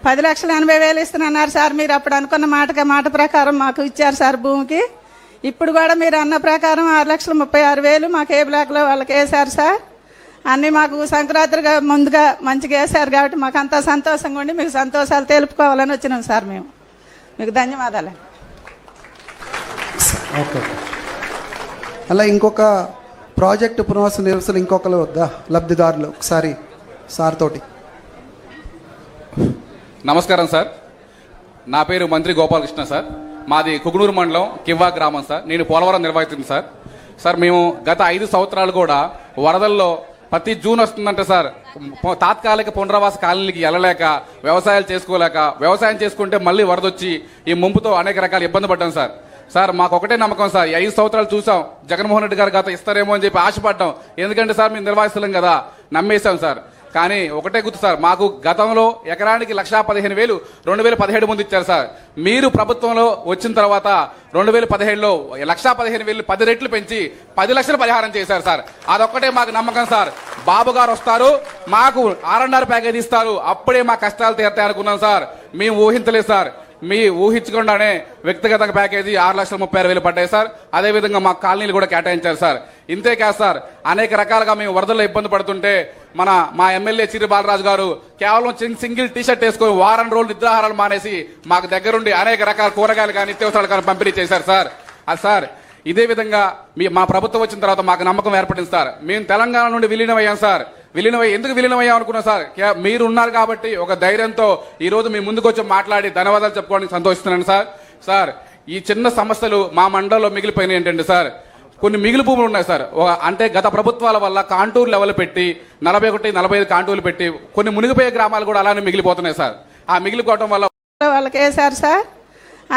10,80,000 ఇస్తున్నారు సార్. మీరు అప్పుడు అనుకున్న మాట ప్రకారం మాకు ఇచ్చారు సార్ భూమికి. ఇప్పుడు కూడా మీరు అన్న ప్రకారం 6,36,000 మాకు ఏ బ్లాక్లో వాళ్ళకి వేశారు సార్. అన్నీ మాకు సంక్రాంతిగా ముందుగా మంచిగా వేశారు కాబట్టి మాకు అంతా సంతోషంగా ఉండి మీకు సంతోషాలు తెలుపుకోవాలని వచ్చినాం సార్. మేము మీకు ధన్యవాదాలు. ఓకే. అలా ఇంకొక ప్రాజెక్టు పునర్వాస నిరసన ఇంకొకరు వద్దా లబ్ధిదారులు ఒకసారి సార్ తోటి. నమస్కారం సార్. నా పేరు మంత్రి గోపాలకృష్ణ సార్. మాది కుకునూరు మండలం కివ్వా గ్రామం సార్. నేను పోలవరం నిర్వహిస్తుంది సార్. సార్ మేము గత 5 సంవత్సరాలు కూడా వరదల్లో ప్రతి జూన్ వస్తుందంటే సార్ తాత్కాలిక పునరావాస కాలనీకి వెళ్ళలేక వ్యవసాయాలు చేసుకోలేక వ్యవసాయం చేసుకుంటే మళ్ళీ వరదొచ్చి ఈ ముంపుతో అనేక రకాల ఇబ్బంది పడ్డాం సార్. సార్ మాకు ఒకటే నమ్మకం సార్, 5 సంవత్సరాలు చూసాం జగన్మోహన్ రెడ్డి గారు గత ఇస్తారేమో అని చెప్పి ఆశపడ్డాం. ఎందుకంటే సార్ మేము నిర్వాసితులం కదా, నమ్మేశాం సార్. కానీ ఒకటే గుర్తు సార్, మాకు గతంలో ఎకరానికి 1,15,000 2017 ముందు ఇచ్చారు సార్. మీరు ప్రభుత్వంలో వచ్చిన తర్వాత 2017లో 1,15,000 10 రెట్లు పెంచి 10 లక్షలు పరిహారం చేశారు సార్. అదొక్కటే మాకు నమ్మకం సార్. బాబు గారు వస్తారు, మాకు R&R ప్యాకేజ్ ఇస్తారు, అప్పుడే మా కష్టాలు తీరుతాయి అనుకున్నాం సార్. మేము ఊహించలేదు సార్. మీ ఊహించకుండానే వ్యక్తిగత ప్యాకేజీ 6,36,000 పడ్డాయి సార్. అదేవిధంగా మా కాలనీలు కూడా కేటాయించారు సార్. ఇంతే కాదు సార్, అనేక రకాలుగా మేము వరదల్లో ఇబ్బంది పడుతుంటే మా ఎమ్మెల్యే చిరు బాలరాజు గారు కేవలం సింగిల్ టీషర్ట్ వేసుకొని వారం రోజులు నిద్రాహారాలు మానేసి మాకు దగ్గరుండి అనేక రకాల కూరగాయలు కానీ నిత్యావసరాలు కానీ పంపిణీ చేశారు సార్. అది సార్ ఇదే విధంగా మా ప్రభుత్వం వచ్చిన తర్వాత మాకు నమ్మకం ఏర్పడింది సార్. మేము తెలంగాణ నుండి విలీనమయ్యాం సార్. ఎందుకు విలీనమయ్యాం అనుకున్నాం సార్, మీరు ఉన్నారు కాబట్టి ఒక ధైర్యంతో ఈ రోజు మీ ముందుకు వచ్చి మాట్లాడి ధన్యవాదాలు చెప్పుకోవడానికి సంతోషిస్తున్నాను సార్. సార్ ఈ చిన్న సమస్యలు మా మండలంలో మిగిలిపోయినాయి ఏంటంటే సార్, కొన్ని మిగిలి భూములు ఉన్నాయి సార్. అంటే గత ప్రభుత్వాల వల్ల కాంటూర్ లెవెల్ పెట్టి 41, 45 కాంటూర్లు పెట్టి కొన్ని మునిగిపోయే గ్రామాలు కూడా అలానే మిగిలిపోతున్నాయి సార్. ఆ మిగిలిపోవడం వల్ల వాళ్ళకి వేశారు సార్.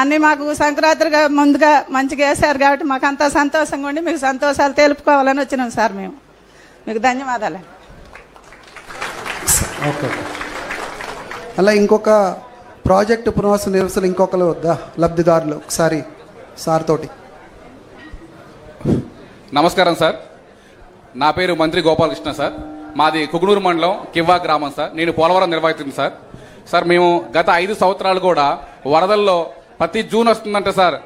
అన్నీ మాకు సంక్రాంతిగా ముందుగా మంచిగా వేశారు కాబట్టి మాకు అంతా సంతోషంగా ఉండి మీకు సంతోషాలు తెలుపుకోవాలని వచ్చినాం సార్. మేము మీకు ధన్యవాదాలు. ఓకే. అలా ఇంకొక ప్రాజెక్టు పునర్వాస నిరసన ఇంకొకరు వద్దా లబ్ధిదారులు ఒకసారి సార్ తోటి. నమస్కారం సార్. నా పేరు మంత్రి గోపాలకృష్ణ సార్. మాది కుకునూరు మండలం కివ్వా గ్రామం సార్. నేను పోలవరం నిర్వహిస్తుంది సార్. సార్ మేము గత 5 సంవత్సరాలు కూడా వరదల్లో ప్రతి జూన్ వస్తుందంటే సార్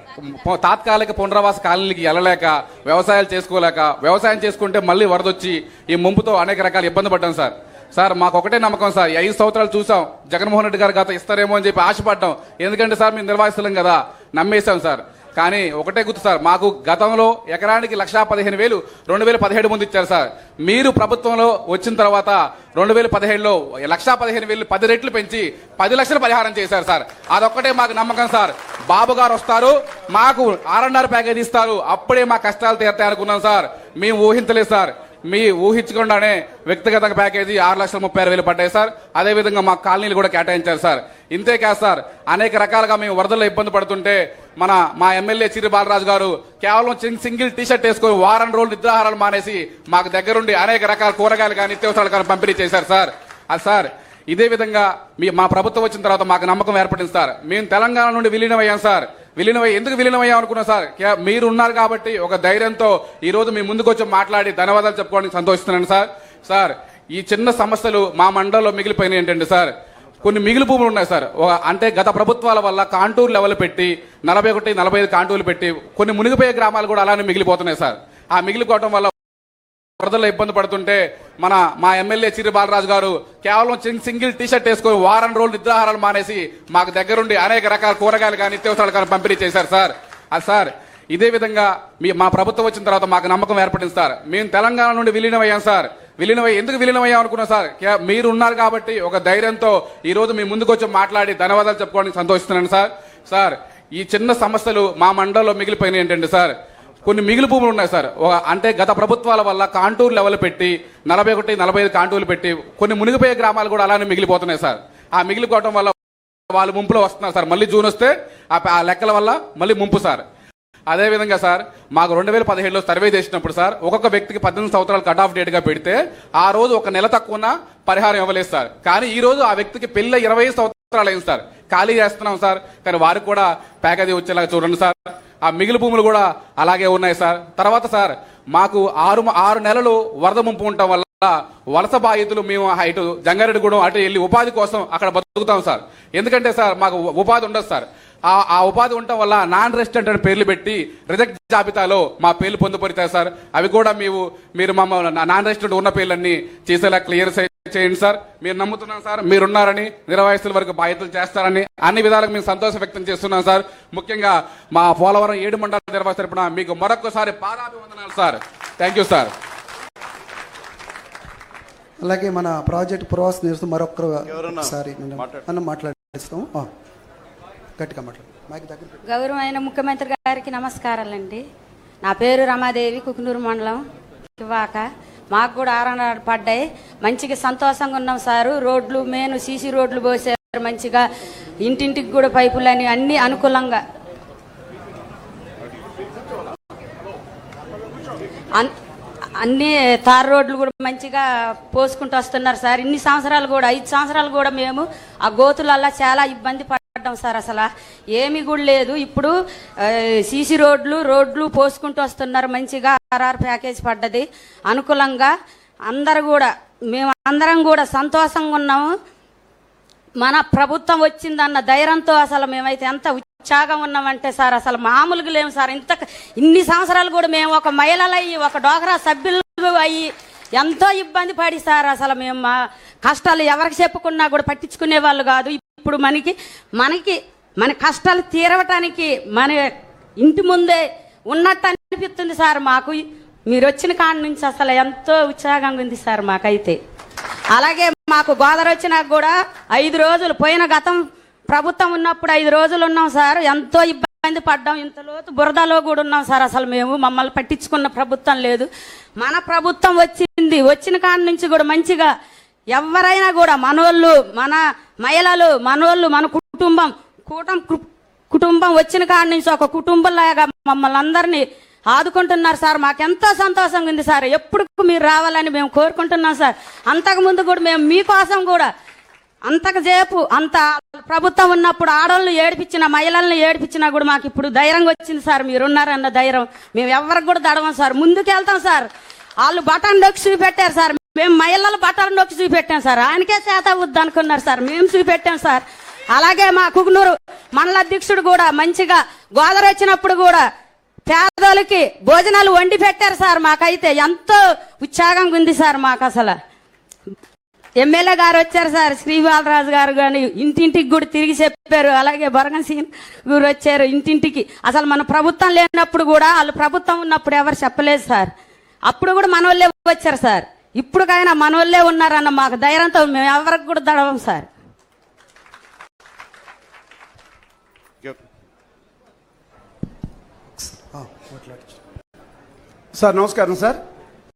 తాత్కాలిక పునరావాస కాలనీకి వెళ్ళలేక వ్యవసాయాలు చేసుకోలేక వ్యవసాయం చేసుకుంటే మళ్ళీ వరదొచ్చి ఈ ముంపుతో అనేక రకాల ఇబ్బంది పడ్డాం సార్. సార్ మాకు ఒకటే నమ్మకం సార్, 5 సంవత్సరాలు చూసాం జగన్మోహన్ రెడ్డి గారు గత ఇస్తారేమో అని చెప్పి ఆశపడ్డాం. ఎందుకంటే సార్ మేము నిర్వాసితులం కదా, నమ్మేశాం సార్. కానీ ఒకటే గుర్తు సార్, మాకు గతంలో ఎకరానికి 1,15,000 2017 ముందు ఇచ్చారు సార్. మీరు ప్రభుత్వంలో వచ్చిన తర్వాత 2017లో 1,15,000 10 రెట్లు పెంచి 10 లక్షలు పరిహారం చేశారు సార్. అదొక్కటే మాకు నమ్మకం సార్. బాబు గారు వస్తారు, మాకు R&R ప్యాకేజ్ ఇస్తారు, అప్పుడే మా కష్టాలు తీరుతాయి అనుకున్నాం సార్. మేము ఊహించలేదు సార్. మీ ఊహించకుండానే వ్యక్తిగత ప్యాకేజీ 6,36,000 పడ్డాయి సార్. అదేవిధంగా మా కాలనీలు కూడా కేటాయించారు సార్. ఇంతే కాదు సార్, అనేక రకాలుగా మేము వరదల్లో ఇబ్బంది పడుతుంటే మా ఎమ్మెల్యే చిరు బాలరాజు గారు కేవలం సింగిల్ టీషర్ట్ వేసుకొని వారం రోజులు నిద్రాహారాలు మానేసి మాకు దగ్గరుండి అనేక రకాల కూరగాయలు కానీ నిత్యావసరాలు కానీ పంపిణీ చేశారు సార్. అది సార్ ఇదే విధంగా మా ప్రభుత్వం వచ్చిన తర్వాత మాకు నమ్మకం ఏర్పడింది సార్. మేము తెలంగాణ నుండి విలీనమయ్యాం సార్. ఎందుకు విలీనమయ్యాం అనుకున్నాం సార్, మీరు ఉన్నారు కాబట్టి ఒక ధైర్యంతో ఈ రోజు మీ ముందుకు వచ్చి మాట్లాడి ధన్యవాదాలు చెప్పుకోవడానికి సంతోషిస్తున్నాను సార్. సార్ ఈ చిన్న సమస్యలు మా మండలంలో మిగిలిపోయినాయి ఏంటంటే సార్, కొన్ని మిగిలి భూములు ఉన్నాయి సార్. అంటే గత ప్రభుత్వాల వల్ల కాంటూర్ లెవెల్ పెట్టి 41, 45 కాంటూర్లు పెట్టి కొన్ని మునిగిపోయే గ్రామాలు కూడా అలానే మిగిలిపోతున్నాయి సార్. ఆ మిగిలిపోవడం వల్ల వరదల్లో ఇబ్బంది పడుతుంటే మా ఎమ్మెల్యే చిరు బాలరాజు గారు కేవలం సింగిల్ టీషర్ట్ వేసుకొని వారం రోజులు నిద్రాహారాలు మానేసి మాకు దగ్గరుండి అనేక రకాల కూరగాయలు కానీ నిత్యావసరాలు కానీ పంపిణీ చేశారు సార్. అది సార్ ఇదే విధంగా మా ప్రభుత్వం వచ్చిన తర్వాత మాకు నమ్మకం ఏర్పడింది సార్. మేము తెలంగాణ నుండి విలీనమయ్యాం సార్. ఎందుకు విలీనమయ్యాం అనుకున్నాం సార్, మీరు ఉన్నారు కాబట్టి ఒక ధైర్యంతో ఈ రోజు మీ ముందుకు వచ్చి మాట్లాడి ధన్యవాదాలు చెప్పుకోవడానికి సంతోషిస్తున్నాను సార్. సార్ ఈ చిన్న సమస్యలు మా మండలంలో మిగిలిపోయినాయి ఏంటంటే సార్, కొన్ని మిగిలి భూములు ఉన్నాయి సార్. అంటే గత ప్రభుత్వాల వల్ల కాంటూర్ లెవెల్ పెట్టి 41, 45 కాంటూర్లు పెట్టి కొన్ని మునిగిపోయే గ్రామాలు కూడా అలానే మిగిలిపోతున్నాయి సార్. ఆ మిగిలిపోవడం వల్ల వాళ్ళు ముంపులో వస్తున్నారు సార్. మళ్ళీ జూన్ వస్తే ఆ లెక్కల వల్ల మళ్ళీ ముంపు సార్. అదేవిధంగా సార్ మాకు 2017లో సర్వే చేసినప్పుడు సార్ ఒక్కొక్క వ్యక్తికి 18 సంవత్సరాలు కట్ ఆఫ్ డేట్ గా పెడితే ఆ రోజు ఒక నెల తక్కువ పరిహారం ఇవ్వలేదు సార్. కానీ ఈ రోజు ఆ వ్యక్తికి పెళ్లి 20 సంవత్సరాలు అయింది సార్. ఖాళీ చేస్తున్నాం సార్, కానీ వారికి కూడా ప్యాకేజీ వచ్చేలాగా చూడండి సార్. ఆ మిగిలి భూములు కూడా అలాగే ఉన్నాయి సార్. తర్వాత సార్ మాకు 6 నెలలు వరద ముంపు ఉండటం వల్ల వలస బాధితులు మేము ఇటు జంగారెడ్డిగూడెం అటు వెళ్ళి ఉపాధి కోసం అక్కడ బతుకుతాం సార్. ఎందుకంటే సార్ మాకు ఉపాధి ఉండదు సార్. ఆ ఉపాధి ఉండటం వల్ల నాన్ రెసిడెంట్ అని పేర్లు పెట్టి రిజెక్ట్ జాబితాలో మా పేర్లు పొందుపడతాయి సార్. అవి కూడా మీరు మమ్మల్ని నాన్ రెసిడెంట్ ఉన్న పేర్లన్నీ చేసేలా క్లియర్ చేయండి సార్. మీరు నమ్ముతున్నాం సార్, మీరున్నారని, నిర్వాసితుల వరకు బాధ్యతలు చేస్తారని అన్ని విధాలకు మేము సంతోషం వ్యక్తం చేస్తున్నాం సార్. ముఖ్యంగా మా పోలవరం 7 మండల నిర్వాసి తరపున మీకు మరొకసారి పాదాభివందనాలు సార్. Thank you sir. అలాగే మన ప్రాజెక్ట్ పురవాస నిరసన మరొకసారి మనం మాట్లాడిస్తాం. గట్టిగా మాట్లాడు. మైక్ దగ్గర పెట్టు. గౌరవమైన ముఖ్యమంత్రి గారికి నమస్కారాలండి. నా పేరు రమాదేవి, కుకునూరు మండలం కివ్వాక. మాకు కూడా ఆరణాలు పడ్డాయి, మంచిగా సంతోషంగా ఉన్నాం సారు. రోడ్లు మెయిన్ సీసీ రోడ్లు పోసారు, మంచిగా ఇంటింటికి కూడా పైపులని అన్ని అనుకూలంగా అన్ని తార్ రోడ్లు కూడా మంచిగా పోసుకుంటూ వస్తున్నారు సార్. ఇన్ని సంవత్సరాలు కూడా 5 సంవత్సరాలు కూడా మేము ఆ గోతులల్లా చాలా ఇబ్బంది పడ్డాం సార్. అసలు ఏమీ కూడా లేదు. ఇప్పుడు సీసీ రోడ్లు పోసుకుంటూ వస్తున్నారు. మంచిగా ఆర్ఆర్ ప్యాకేజ్ పడ్డది అనుకూలంగా. మేము అందరం కూడా సంతోషంగా ఉన్నాము. మన ప్రభుత్వం వచ్చిందన్న ధైర్యంతో అసలు మేమైతే ఎంత ఉత్సాహంగా ఉన్నామంటే సార్ అసలు మామూలుగా లేము సార్. ఇన్ని సంవత్సరాలు కూడా మేము ఒక మహిళలు అయ్యి, ఒక డోక్రా సభ్యులు అయ్యి ఎంతో ఇబ్బంది పడి సార్ అసలు మేము మా కష్టాలు ఎవరికి చెప్పుకున్నా కూడా పట్టించుకునే వాళ్ళు కాదు. ఇప్పుడు మన కష్టాలు తీరవటానికి మన ఇంటి ముందే ఉన్నట్టు అనిపిస్తుంది సార్ మాకు. మీరు వచ్చిన కాడి నుంచి అసలు ఎంతో ఉత్సాహంగా ఉంది సార్ మాకైతే. అలాగే మాకు గోదావరి వచ్చినాక కూడా 5 రోజులు పోయిన గతం ప్రభుత్వం ఉన్నప్పుడు 5 రోజులు ఉన్నాం సార్. ఎంతో ఇబ్బంది పడ్డాం. ఇంత లోతు బురదలో కూడా ఉన్నాం సార్. అసలు మమ్మల్ని పట్టించుకున్న ప్రభుత్వం లేదు. మన ప్రభుత్వం వచ్చిన కాడి నుంచి కూడా మంచిగా ఎవరైనా కూడా మనోళ్ళు, మన మహిళలు, మనోళ్ళు, మన కుటుంబం వచ్చిన కాడి నుంచి ఒక కుటుంబంలాగా మమ్మల్ని అందరినీ ఆదుకుంటున్నారు సార్. మాకెంతో సంతోషంగా ఉంది సార్. ఎప్పుడు మీరు రావాలని మేము కోరుకుంటున్నాం సార్. అంతకుముందు కూడా మేము మీకోసం కూడా అంత ప్రభుత్వం ఉన్నప్పుడు ఆడవాళ్ళు ఏడిపించిన, మహిళలను ఏడిపించినా కూడా మాకు ఇప్పుడు ధైర్యంగా వచ్చింది సార్. మీరున్నారన్న ధైర్యం మేము ఎవరికి కూడా దడవం సార్. ముందుకు వెళ్తాం సార్. వాళ్ళు బటన్ నొక్కి చూపెట్టారు సార్, మేము మహిళలు బటన్ నొక్కి చూపెట్టాం సార్. ఆయనకే చేత వద్దు అనుకున్నారు సార్, మేము చూపెట్టాం సార్. అలాగే మా కుకునూరు మండల అధ్యక్షుడు కూడా మంచిగా గోదావరి వచ్చినప్పుడు కూడా పేదోళ్ళకి భోజనాలు వండి పెట్టారు సార్. మాకైతే ఎంతో ఉత్సాహంగా ఉంది సార్. మాకు అసలు ఎమ్మెల్యే గారు వచ్చారు సార్, శ్రీబాలరాజు గారు కానీ ఇంటింటికి కూడా తిరిగి చెప్పారు. అలాగే బొరగం సీన్ గారు వచ్చారు ఇంటింటికి. అసలు మన ప్రభుత్వం లేనప్పుడు కూడా, వాళ్ళు ప్రభుత్వం ఉన్నప్పుడు ఎవరు చెప్పలేదు సార్. అప్పుడు కూడా మన వాళ్ళే వచ్చారు సార్. ఇప్పుడుకైనా మన వాళ్ళే ఉన్నారన్న మాకు ధైర్యంతో మేము ఎవరికి కూడా దడవం సార్. సార్ నమస్కారం సార్.